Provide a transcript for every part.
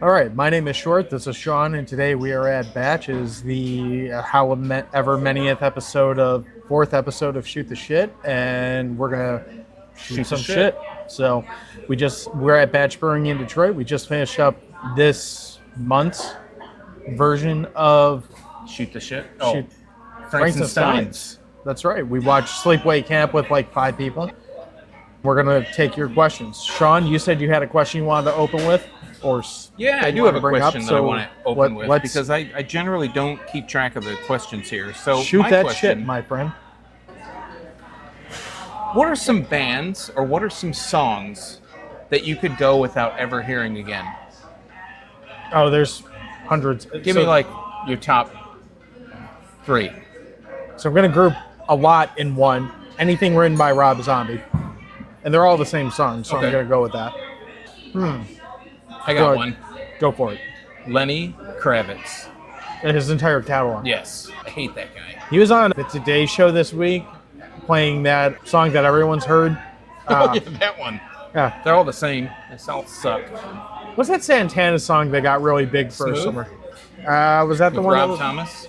All right, my name is Short. This is Sean, and today we are at Batch. It is the however manyth episode of fourth episode of Shoot the Shit, and we're gonna shoot some shit. So we're at Batch Brewing in Detroit. We just finished up this month's version of Shoot the Shit. Frankenstein's. That's right. We watched Sleepaway Camp with like 5 people. We're gonna take your questions. Sean, you said you had a question you wanted to open with. I do have a question that I want to open with because I generally don't keep track of the questions here. So shoot that shit, my friend. What are some bands or what are some songs that you could go without ever hearing again? Oh, there's hundreds. Give me like your top 3. So I'm going to group a lot in one. Anything written by Rob Zombie. And they're all the same song, so okay. I'm going to go with that. I got one. Go for it. Lenny Kravitz. His entire catalog. Yes. I hate that guy. He was on the Today Show this week playing that song that everyone's heard. Yeah, that one. Yeah. They're all the same. They all suck. What's that Santana song that got really big for summer? Was that the one? Rob Thomas?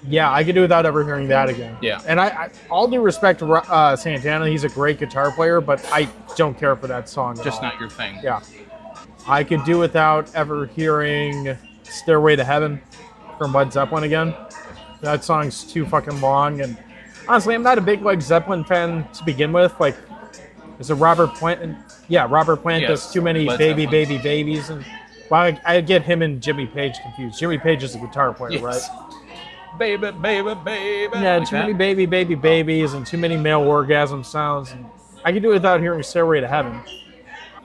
Yeah, I could do without ever hearing that again. Yeah. And I all due respect to Santana, he's a great guitar player, but I don't care for that song at Just all. Not your thing. Yeah. I could do without ever hearing Stairway to Heaven from Led Zeppelin again. That song's too fucking long, and honestly, I'm not a big Led Zeppelin fan to begin with. Like, is it Robert Plant? Yeah, Robert Plant does too many babies, and well, I get him and Jimmy Page confused. Jimmy Page is a guitar player, right? Baby. Yeah, like too many babies, and too many male orgasm sounds. And I could do without hearing Stairway to Heaven.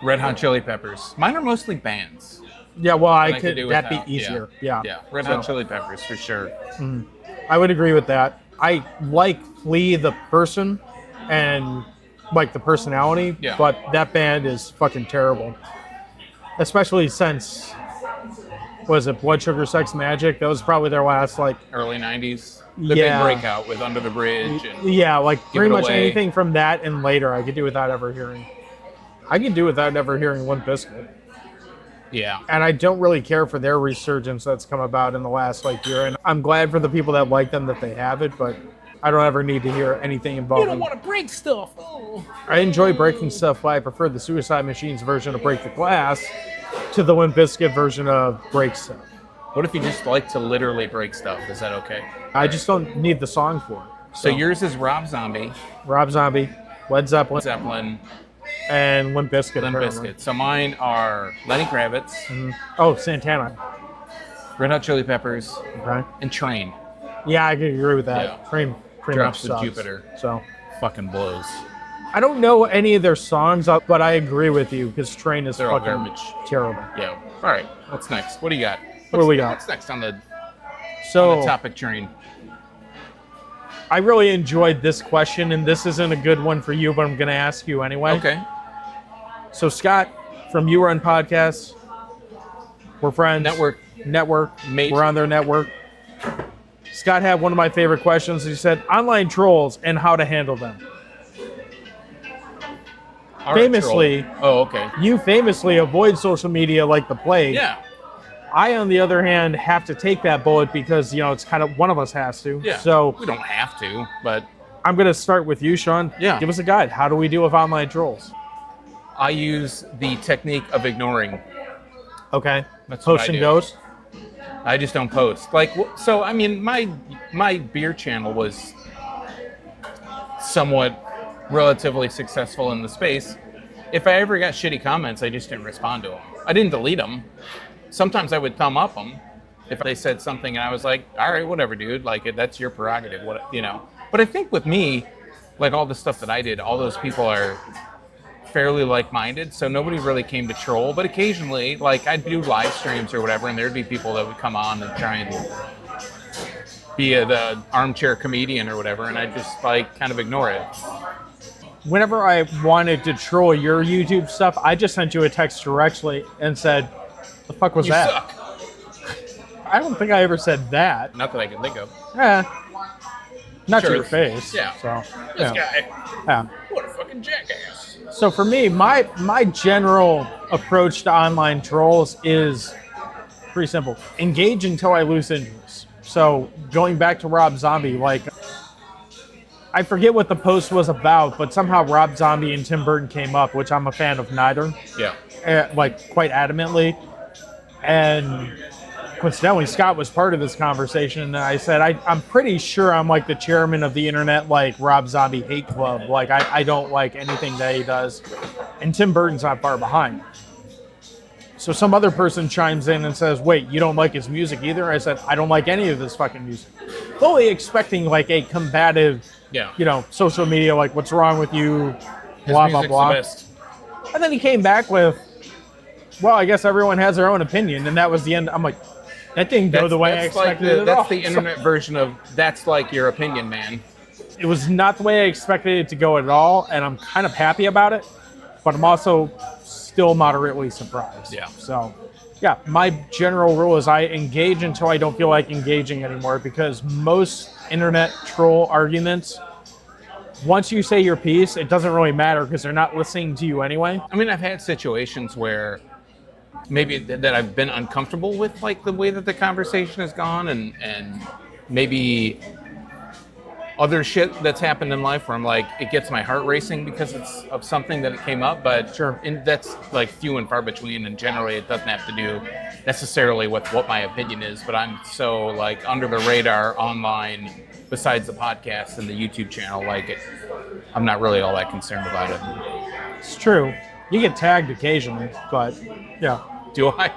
Red Hot Chili Peppers. Mine are mostly bands. Yeah, well, that'd be easier. Yeah. Red Hot Chili Peppers for sure. Mm-hmm. I would agree with that. I like Flea the person and like the personality, but that band is fucking terrible. Especially since, was it Blood Sugar Sex Magic? That was probably their last early 90s. The big breakout with Under the Bridge. And pretty much anything from that and later I could do without ever hearing. I can do without ever hearing Limp Bizkit. Yeah. And I don't really care for their resurgence that's come about in the last year. And I'm glad for the people that like them that they have it, but I don't ever need to hear anything involving. You don't want to break stuff. Oh. I enjoy breaking stuff, but I prefer the Suicide Machines version of Break the Glass to the Limp Bizkit version of Break Stuff. What if you just like to literally break stuff? Is that okay? I just don't need the song for it. So yours is Rob Zombie. Led Zeppelin. And Limp Bizkit. So mine are Lenny Kravitz. Mm-hmm. Oh, Santana. Red Hot Chili Peppers. Okay. And Train. Yeah, I can agree with that. Yeah. Train Drops to Jupiter. So fucking blows. I don't know any of their songs, but I agree with you because Train is fucking garbage. Terrible. Yeah. All right. What's next? What do you got? What do we got? What's next on the topic train? I really enjoyed this question, and this isn't a good one for you, but I'm going to ask you anyway. Okay. So, Scott, from You Run Podcasts, we're friends. Network. Mate. We're on their network. Scott had one of my favorite questions. He said, online trolls and how to handle them. Famously, you famously avoid social media like the plague. Yeah. I, on the other hand, have to take that bullet because, it's kind of one of us has to. Yeah. So we don't have to, but I'm going to start with you, Sean. Yeah. Give us a guide. How do we deal with online trolls? I use the technique of ignoring. Okay. That's post what I and do. goes? I just don't post. My beer channel was somewhat relatively successful in the space. If I ever got shitty comments, I just didn't respond to them. I didn't delete them. Sometimes I would thumb up them if they said something and I was like, all right, whatever, dude. That's your prerogative, But I think with me, all the stuff that I did, all those people are fairly like-minded, so nobody really came to troll. But occasionally, I'd do live streams or whatever, and there'd be people that would come on and try and be the armchair comedian or whatever, and I'd just kind of ignore it. Whenever I wanted to troll your YouTube stuff, I just sent you a text directly and said, "The fuck was that?" Suck. I don't think I ever said that. Not that I can think of. Not Sure, to your face. yeah. So, This yeah. guy, Yeah. what a fucking jackass. So for me, my general approach to online trolls is pretty simple. Engage until I lose interest. So going back to Rob Zombie, like I forget what the post was about, but somehow Rob Zombie and Tim Burton came up, which I'm a fan of neither. Yeah. Like quite adamantly. And coincidentally, Scott was part of this conversation, and I said, I'm pretty sure I'm like the chairman of the internet, like Rob Zombie hate club. Like I don't like anything that he does. And Tim Burton's not far behind. So some other person chimes in and says, wait, you don't like his music either? I said, I don't like any of this fucking music. Fully expecting like a combative, social media, like what's wrong with you, blah, blah, blah. The best. And then he came back with, well, I guess everyone has their own opinion, and that was the end. I'm like, that didn't go the way I expected it at all. That's the internet version of, that's like your opinion, man. It was not the way I expected it to go at all, and I'm kind of happy about it, but I'm also still moderately surprised. Yeah. So, yeah, my general rule is I engage until I don't feel like engaging anymore, because most internet troll arguments, once you say your piece, it doesn't really matter because they're not listening to you anyway. I mean, I've had situations where maybe that I've been uncomfortable with, like the way that the conversation has gone, and maybe other shit that's happened in life where I'm like, it gets my heart racing because it's of something that it came up, but Sure. That's like few and far between, and generally it doesn't have to do necessarily with what my opinion is, but I'm so like under the radar online besides the podcast and the YouTube channel, I'm not really all that concerned about it. It's true. You get tagged occasionally, but yeah. Do I?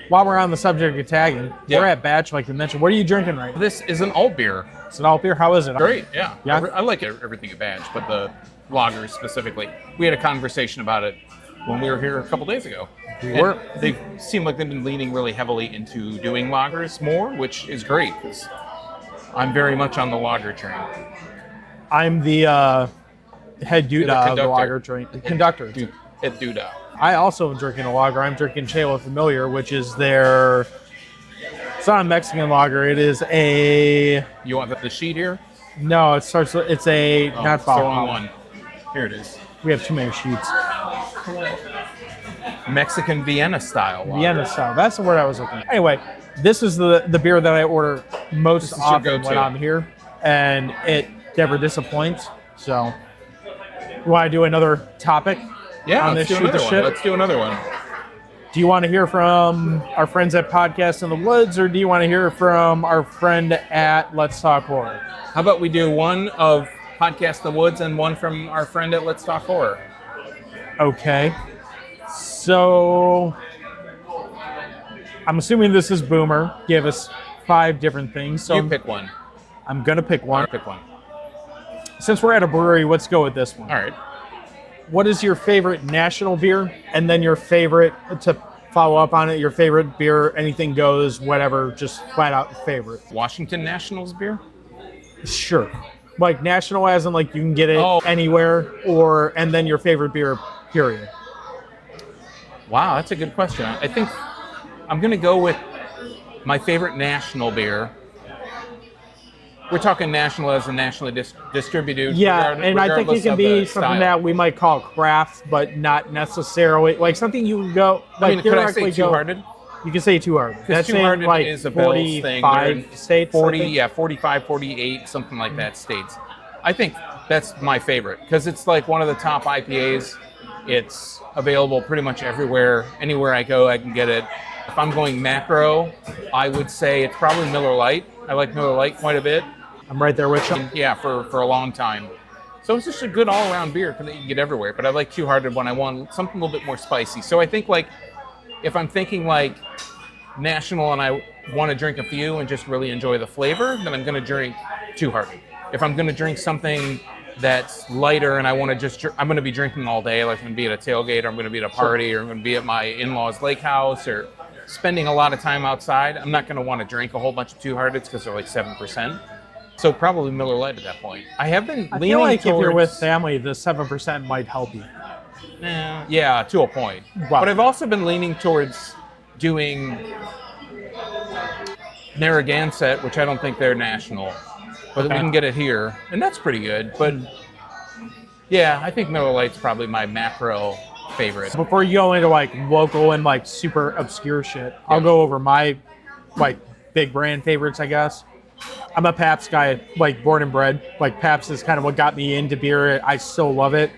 While we're on the subject of tagging, Yeah. we're at Batch, like you mentioned. What are you drinking right now? This is an alt beer. It's an alt beer. How is it? Great, yeah. Yeah? I like everything at Batch, but the lagers specifically. We had a conversation about it when we were here a couple days ago. They seem like they've been leaning really heavily into doing lagers more, which is great because I'm very much on the lager train. I'm the head doodah of the lager train. The conductor. Head doodah. I also am drinking a lager. I'm drinking Chela Familiar, which is their... It's not a Mexican lager. It is a... You want the sheet here? No, it's a... not it's the wrong Valhalla. one. Here it is. We have too many sheets. Mexican Vienna style lager. Vienna style. That's the word I was looking for. Anyway, this is the beer that I order most often when I'm here, and it never disappoints. So, you want to do another topic? Yeah, on let's this do another shoot the one. shit? Let's do another one. Do you want to hear from our friends at Podcast in the Woods, or do you want to hear from our friend at Let's Talk Horror? How about we do one of Podcast in the Woods and one from our friend at Let's Talk Horror? Okay. So, I'm assuming this is Boomer. Give us 5 different things. So You pick one. I'm going to pick one. I'll pick one. Since we're at a brewery, let's go with this one. All right. What is your favorite national beer? And then your favorite, to follow up on it, your favorite beer, anything goes, whatever, just flat out favorite. Washington Nationals beer? Sure. Like national as in like you can get it anywhere, and then your favorite beer, period. Wow, that's a good question. I think I'm going to go with my favorite national beer. We're talking national as in nationally distributed. Yeah, and I think it can be something that we might call craft, but not necessarily like something you can go. Like, I mean, could I say Two Hearted? You can say Two Hearted. That's Two Hearted like is a Bills thing. 45 states. 45, 48, something like that states. I think that's my favorite because it's like one of the top IPAs. It's available pretty much everywhere. Anywhere I go, I can get it. If I'm going macro, I would say it's probably Miller Lite. I like Miller Lite quite a bit. I'm right there with you. Yeah, for a long time. So it's just a good all-around beer that you can get everywhere. But I like Two Hearted when I want something a little bit more spicy. So I think like if I'm thinking like national and I want to drink a few and just really enjoy the flavor, then I'm going to drink Two Hearted. If I'm going to drink something that's lighter and I want to I'm going to be drinking all day, like I'm going to be at a tailgate or I'm going to be at a party or I'm going to be at my in-laws' lake house or spending a lot of time outside, I'm not going to want to drink a whole bunch of Two Hearteds because they're like 7%. So probably Miller Lite at that point. I have been leaning feel like towards, if you're with family, the 7% might help you. Yeah, to a point. Wow. But I've also been leaning towards doing Narragansett, which I don't think they're national, but we can get it here, and that's pretty good. But yeah, I think Miller Lite's probably my macro favorite. Before you go into like local and like super obscure shit, I'll go over my like big brand favorites, I guess. I'm a Pabst guy, like born and bred. Like Pabst is kind of what got me into beer. I still love it.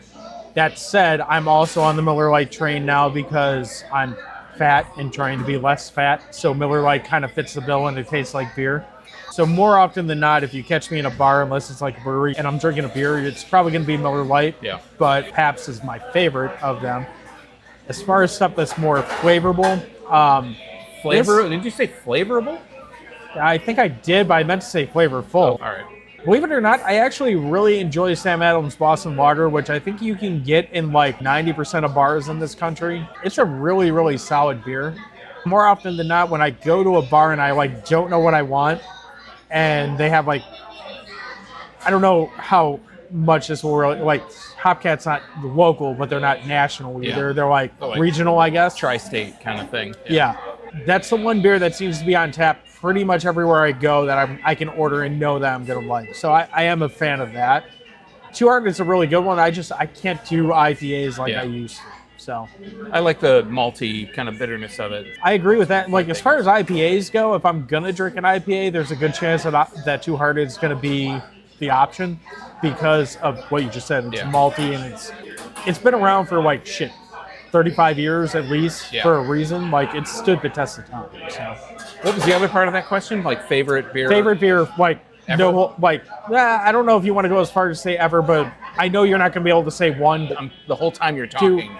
That said, I'm also on the Miller Lite train now because I'm fat and trying to be less fat. So Miller Lite kind of fits the bill and it tastes like beer. So more often than not, if you catch me in a bar, unless it's like a brewery and I'm drinking a beer, it's probably going to be Miller Lite. Yeah. But Pabst is my favorite of them. As far as stuff that's more flavorable, Did you say flavorable? I think I did, but I meant to say flavorful. Oh, all right. Believe it or not, I actually really enjoy Sam Adams Boston Lager, which I think you can get in like 90% of bars in this country. It's a really, really solid beer. More often than not, when I go to a bar and I like don't know what I want, and they have like, I don't know how much this will really, like Hopcat's not local, but they're not national either. Yeah. They're like regional, I guess. Tri-state kind of thing. Yeah. That's the one beer that seems to be on tap pretty much everywhere I go that I can order and know that I'm going to like. So I am a fan of that. Two Heart is a really good one. I can't do IPAs like I used to. So I like the malty kind of bitterness of it. I agree with that. Like as far as IPAs go, if I'm going to drink an IPA, there's a good chance that Two Heart is going to be the option because of what you just said. It's malty and it's been around for like 35 years at least for a reason. Like it stood the test of time. So what was the other part of that question? Like favorite beer? Favorite beer, like ever? No, like I don't know if you want to go as far as to say ever, but I know you're not going to be able to say one. The whole time you're talking.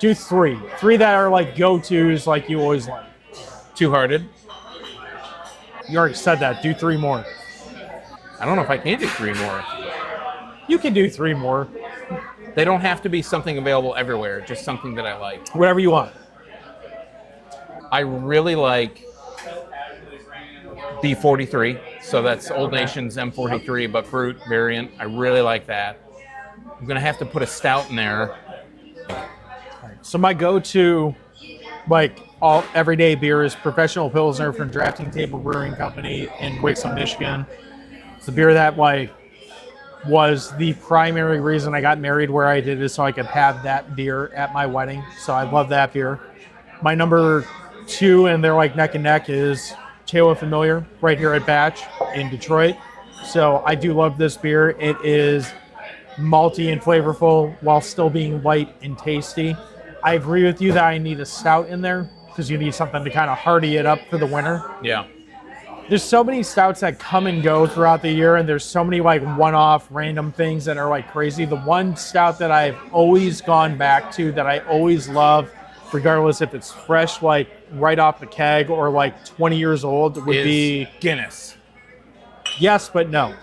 Do three that are like go-tos, like you always like. Two Hearted. You already said that. Do three more. I don't know if I can do three more. You can do three more. They don't have to be something available everywhere, just something that I like. Whatever you want. I really like B43, so that's Old Nation's M43, but Brute variant. I really like that. I'm going to have to put a stout in there. So my go-to, like all everyday beer is Professional Pilsner from Drafting Table Brewing Company in Wixom, Michigan. It's a beer that was the primary reason I got married where I did is so I could have that beer at my wedding. So I love that beer. My number two, and they're like neck and neck, is Taylor Familiar right here at Batch in Detroit. So I do love this beer. It is malty and flavorful while still being light and tasty. I agree with you that I need a stout in there because you need something to kind of hearty it up for the winter. Yeah. There's so many stouts that come and go throughout the year, and there's so many like one-off random things that are like crazy. The one stout that I've always gone back to that I always love, regardless if it's fresh, like right off the keg or like 20 years old, would be Guinness. Yes, but no.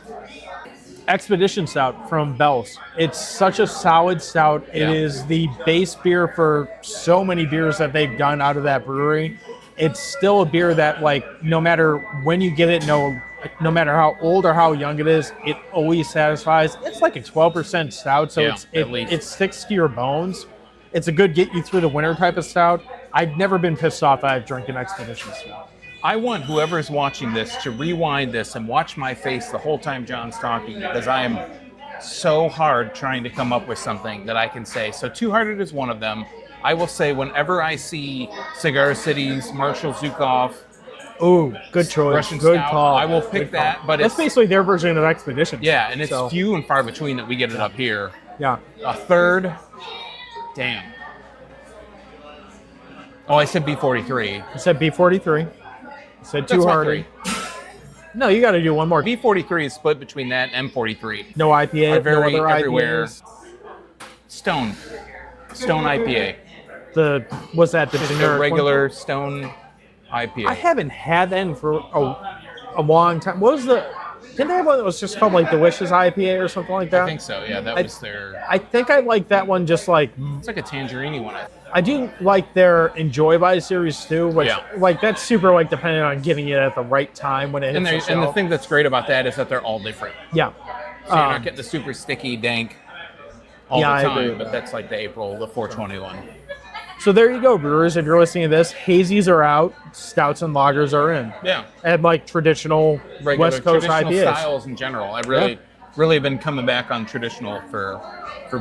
Expedition Stout from Bell's. It's such a solid stout. It is the base beer for so many beers that they've done out of that brewery. It's still a beer that, like, no matter when you get it, no matter how old or how young it is, it always satisfies. It's like a 12% stout, so it sticks to your bones. It's a good get you through the winter type of stout. I've never been pissed off that I've drank an Expedition Stout. I want whoever's watching this to rewind this and watch my face the whole time John's talking, because I am so hard trying to come up with something that I can say. So Two Hearted is one of them. I will say whenever I see Cigar City's Marshall Zukov, ooh, good choice, Russian good stout, call. I will pick that. But that's basically their version of Expedition. Yeah, and it's few and far between that we get it up here. Yeah. A third, damn. Oh, I said B43. I said B43. I said Two Hearted. No, you got to do one more. B43 is split between that and M43. No IPA. Are very no other everywhere. IPAs. Stone IPA. Was that the Just generic a regular one? Stone IPA. I haven't had that in for a long time. What was didn't they have one that was just called like Delicious IPA or something like that? I think so, yeah. That was their... I think I like that one just like... It's like a tangerine one. I do like their Enjoy by series too, which like that's super like dependent on getting it at the right time when it hits the shelf. And the thing that's great about that is that they're all different. Yeah. So you're not getting the super sticky dank all the time, but that's like the 421. So there you go, brewers. If you're listening to this, hazies are out, stouts and lagers are in. Yeah. And like traditional Regular, West Coast traditional IPAs. styles in general. I've really been coming back on traditional for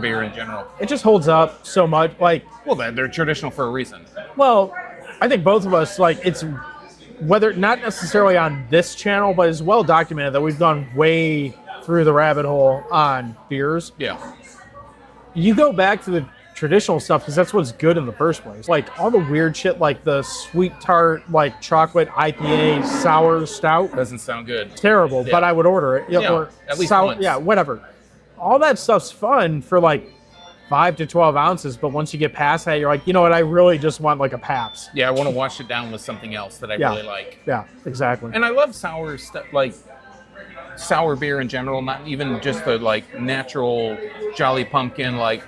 beer in general. It just holds up so much. Like, Well, they're traditional for a reason. well, I think both of us, like, it's whether not necessarily on this channel, but it's well documented that we've gone way through the rabbit hole on beers. Yeah. You go back to the traditional stuff because that's what's good in the first place. Like all the weird shit, like the sweet tart, like chocolate IPA, sour stout. Doesn't sound good. Terrible, but I would order it. Yeah, or at least sour, once. yeah, whatever. All that stuff's fun for like 5 to 12 ounces, but once you get past that, you're like, you know what? I really just want like a Pabst. Yeah, I want to wash it down with something else that I really like. Yeah, exactly. And I love sour stuff, like sour beer in general, not even just the like natural Jolly Pumpkin, like,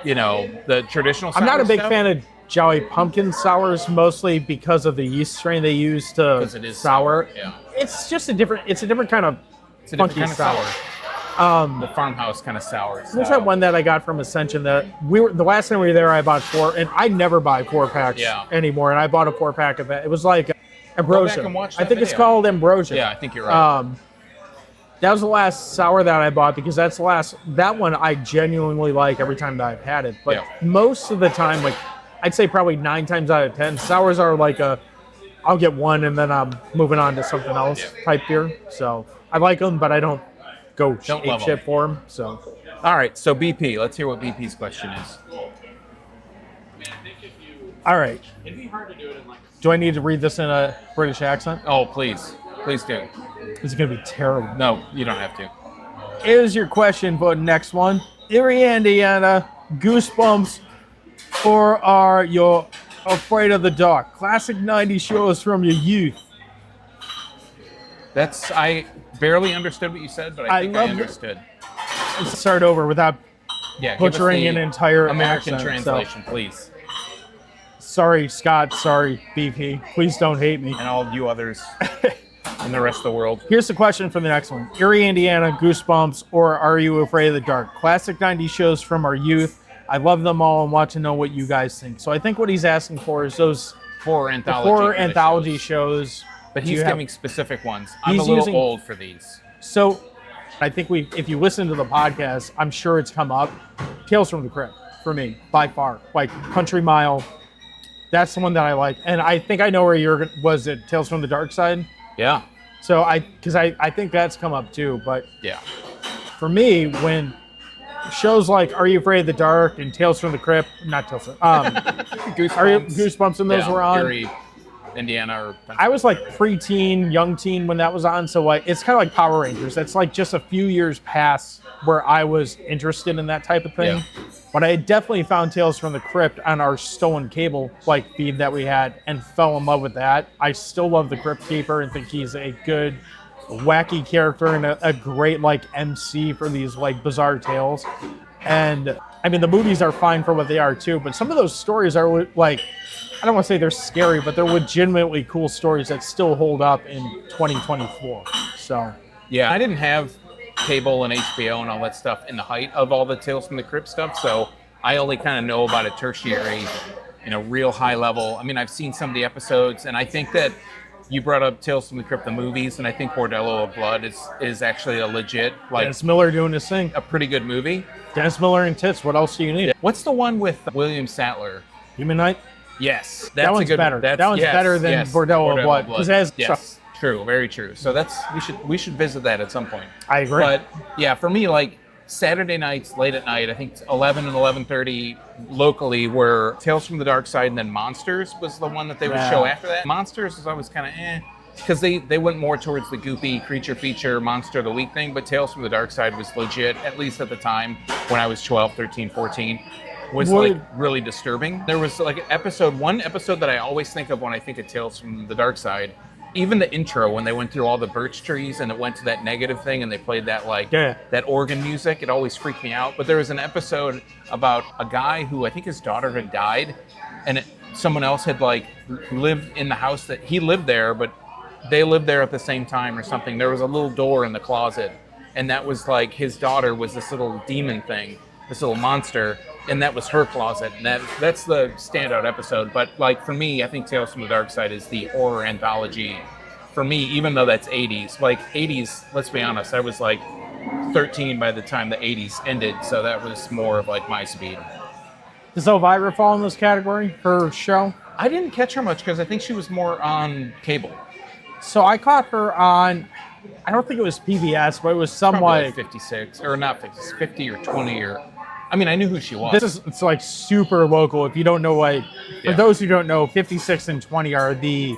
you know, the traditional sour I'm not a big stuff. fan of Jolly Pumpkin sours, mostly because of the yeast strain they use to Because it is sour. Yeah. It's just a different kind of It's a different funky kind of sour. The farmhouse kind of sour. There's that one that I got from Ascension that the last time we were there, I bought 4, and I never buy 4-packs anymore, and I bought a 4-pack of that. It was like Ambrosia. and watch I that think it's video. called Ambrosia. Yeah, I think you're right. That was the last sour that I bought because that's the last, that one I genuinely like every time that I've had it. But most of the time, like I'd say probably 9 times out of 10, sours are like I'll get one and then I'm moving on to something else type beer. So I like them, but I don't go Don't ape love shit 'em. for them. So All right, so BP. Let's hear what BP's question is. all right, It'd be hard to do it in like. do I need to read this in a British accent? Oh, please. Please do. This is gonna be terrible. No, you don't have to. Here's your question for the next one. Erie, Indiana, Goosebumps, or are you afraid of the dark? Classic 90s shows from your youth. I barely understood what you said, but I think I love it. understood. Let's start over without Yeah, give us butchering the an entire American accent, translation, please. Sorry, Scott. Sorry, BP. Please don't hate me. And all you others in the rest of the world. Here's the question for the next one. Erie, Indiana, Goosebumps, or are you afraid of the dark? Classic 90s shows from our youth. I love them all and want to know what you guys think. So I think what he's asking for is those 4 anthology. 4 kinda anthology shows. shows. But Do he's you have- giving specific ones. I'm He's a little using- old for these. So I think if you listen to the podcast, I'm sure it's come up. Tales from the Crypt for me, by far. Like Country Mile. That's the one that I like. And I think I know where was it Tales from the Darkside? Yeah. So because I think that's come up too. But Yeah. for me, when shows like Are You Afraid of the Dark and Tales from the Crypt, not Tales from, Goosebumps and those were on. Erie, Indiana, or I was like preteen, young teen when that was on. So like it's kind of like Power Rangers. That's like just a few years past where I was interested in that type of thing. Yeah. But I definitely found Tales from the Crypt on our stolen cable like feed that we had and fell in love with that. I still love the Crypt Keeper and think he's a good, wacky character and a great like MC for these like bizarre tales. And I mean the movies are fine for what they are too, but some of those stories are like, I don't want to say they're scary, but they're legitimately cool stories that still hold up in 2024. So Yeah, I didn't have cable and HBO and all that stuff in the height of all the Tales from the Crypt stuff, so I only kind of know about a tertiary, real high level. I mean, I've seen some of the episodes, and I think that you brought up Tales from the Crypt, the movies, and I think Bordello of Blood is actually a legit, like, Dennis Miller doing his thing. a pretty good movie. Dennis Miller and tits. What else do you need? What's the one with William Sattler? Human Night. Yes, That one's better. That one's better than Bordello of Blood, 'cause it has yes, true, very true. So we should visit that at some point. I agree. But yeah, for me, like Saturday nights, late at night, I think 11 and 11:30 locally were Tales from the Darkside, and then Monsters was the one that they would show after that. Monsters is always kind of because they went more towards the goopy creature feature monster of the week thing, but Tales from the Darkside was legit, at least at the time when I was 12, 13, 14. Was like really disturbing. There was like one episode that I always think of when I think of Tales from the Darkside. Even the intro, when they went through all the birch trees and it went to that negative thing and they played that that organ music, it always freaked me out. But there was an episode about a guy who I think his daughter had died, and someone else had like lived in the house that he lived there, but they lived there at the same time or something. There was a little door in the closet, and that was like his daughter was this little demon thing, this little monster. and that was her closet, and that's the standout episode. But like for me, I think Tales from the Darkside is the horror anthology for me, even though that's 80s. Like 80s, let's be honest, I was like 13 by the time the 80s ended, so that was more of like my speed. Does Elvira fall in this category, her show? I didn't catch her much because I think she was more on cable. So I caught her on, I don't think it was PBS, but it was somewhat... Like 56, or not 50, 50 or 20, or... I mean, I knew who she was. It's like super local. If you don't know, like, for those who don't know, 56 and 20 are the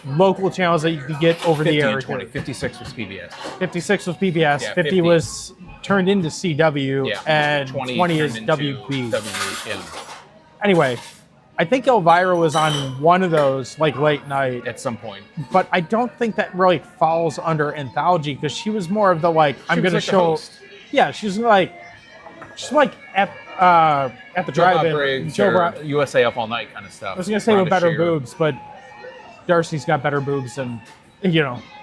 local channels that you can get over the air. 20. 56 was PBS. 56 was PBS. Yeah, 50 was turned into CW, and 20 is WB. Anyway, I think Elvira was on one of those, like, late night. At some point. But I don't think that really falls under Anthology, because she was more of the, like, I'm going to show... Yeah, she's like at the drive-in. USA Up All Night kind of stuff. I was going to say with better boobs, but Darcy's got better boobs than,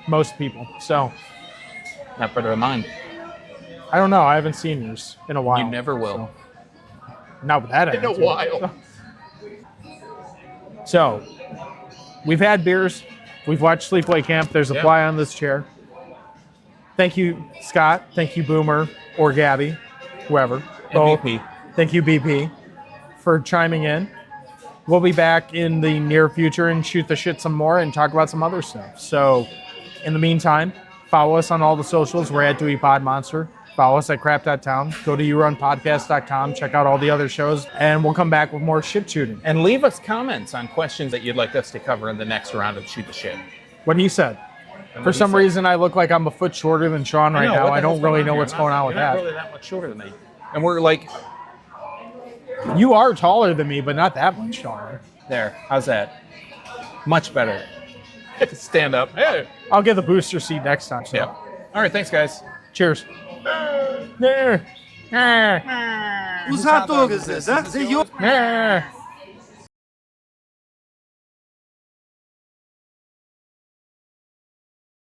most people. So... Not better than mine. I don't know. I haven't seen yours in a while. You never will. So. Not with that attitude. In a while. So, we've had beers. We've watched Sleepaway Camp. There's a fly on this chair. Thank you, Scott. Thank you, Boomer, or Gabby, whoever. And BP. Thank you, BP, for chiming in. We'll be back in the near future and shoot the shit some more and talk about some other stuff. So, in the meantime, follow us on all the socials. We're at Dewey Podmonster. Follow us at crap.town. Go to yourunpodcast.com. Check out all the other shows. And we'll come back with more shit shooting. And leave us comments on questions that you'd like us to cover in the next round of Shoot the Shit. What he said. For some reason, I look like I'm a foot shorter than Sean right now. I don't really know what's going on with that. You're not really that much shorter than me. And we're like... You are taller than me, but not that much taller. There. How's that? Much better. Stand up. Hey. I'll get the booster seat next time. So. Yeah. All right. Thanks, guys. Cheers. Os atores, né?